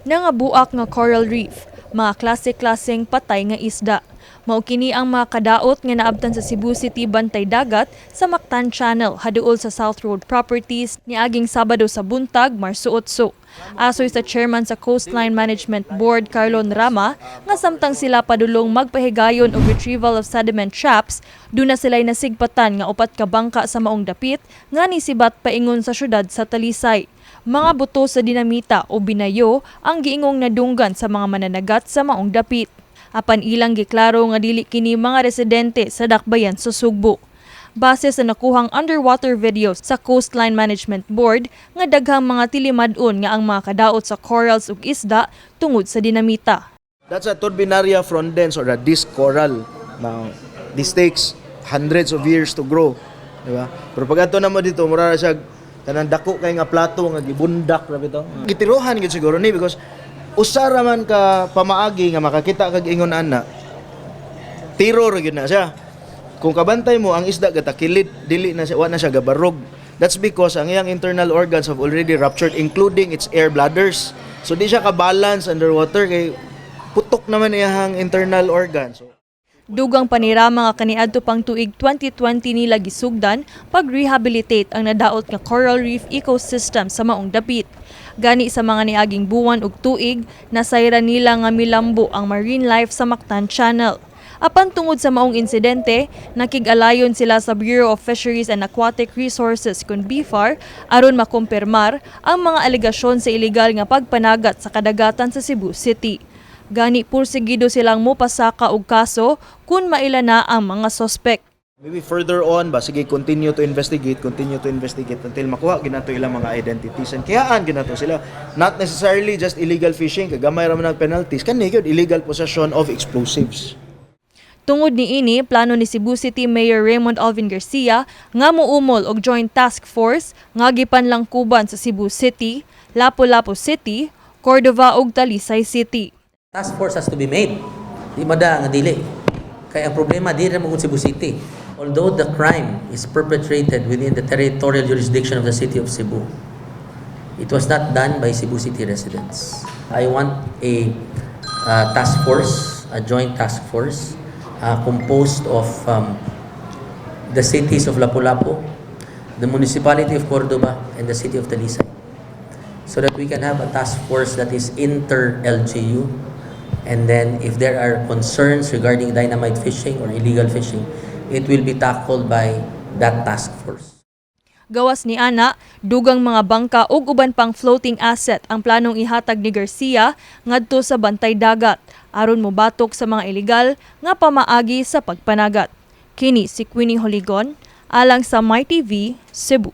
nangabuak nga coral reef, mga klase-klaseng patay nga isda. Mao kini ang mga kadaot nga naabtan sa Cebu City Bantay dagat sa Mactan Channel haduol sa South Road Properties niaging Sabado sa buntag, Marso 8. Asoy sa chairman sa Coastline Management Board Carlon Rama nga samtang sila padulong magpahigayon og retrieval of sediment traps, duna sila'y nasigpatan nga 4 ka bangka sa maong dapit nga nisibat paingon sa syudad sa Talisay. Mga buto sa dinamita o binayo ang giingong nadunggan sa mga mananagat sa maong dapit. Apan ilang giklaro nga dili kini mga residente sa dakbayan sa Sugbo. Base sa nakuhang underwater videos sa Coastline Management Board nga daghang mga tilimadon nga ang mga kadaot sa corals ug isda tungod sa dinamita. That's a Turbinaria frondens or a disc coral. Now, this takes hundreds of years to grow, di ba? Pero pag ato na mo dito, mura siya kanang dako kay nga plato nga gibundak ra bitaw. Gitiruhan gid siguro ni because usara man ka pamaagi nga makakita kag ingon ana. Tiro ra gyud na siya. Kung kabantay mo ang isda gatakilid, dili na siya, wa na siya gabarog. That's because ang iyang internal organs have already ruptured including its air bladders. So di siya ka-balance underwater kay putok naman iyang internal organs. Dugang panirama nga kaniadto pang tuig 2020 nila gisugdan pag-rehabilitate ang nadaot nga coral reef ecosystem sa maong dapit. Gani sa mga niaging buwan ug tuig, nasayra nila nga milambo ang marine life sa Mactan Channel. Apan tungod sa maong insidente, nakig-alayon sila sa Bureau of Fisheries and Aquatic Resources (BFAR) aron makumpirmar ang mga alegasyon sa illegal nga pagpanagat sa kadagatan sa Cebu City. Gani pursigido silang mopasaka og kaso kung maila na ang mga sospek. Maybe further on ba sige continue to investigate until makuha ginato ilang mga identities and kayaan ginato sila, not necessarily just illegal fishing kagamay ra man ang penalties kani gyud illegal possession of explosives. Tungod niini, plano ni Cebu City Mayor Raymond Alvin Garcia nga muumol og joint task force nga gipanlangkuban sa Cebu City, Lapu-Lapu City, Cordova ug Talisay City. Task force has to be made. Di mada nga dili. Kaya ang problema di ra mo Cebu City. Although the crime is perpetrated within the territorial jurisdiction of the city of Cebu, it was not done by Cebu City residents. I want a task force, a joint task force, composed of the cities of Lapu-Lapu, the municipality of Cordova, and the city of Talisay, so that we can have a task force that is inter-LGU, and then if there are concerns regarding dynamite fishing or illegal fishing, it will be tackled by that task force. Gawas ni ana, dugang mga bangka ug uban pang floating asset ang planong ihatag ni Garcia ngadto sa Bantay dagat aron mobatok sa mga ilegal nga pamaagi sa pagpanagat. Kini si Queenie Joligon alang sa MyTV Cebu.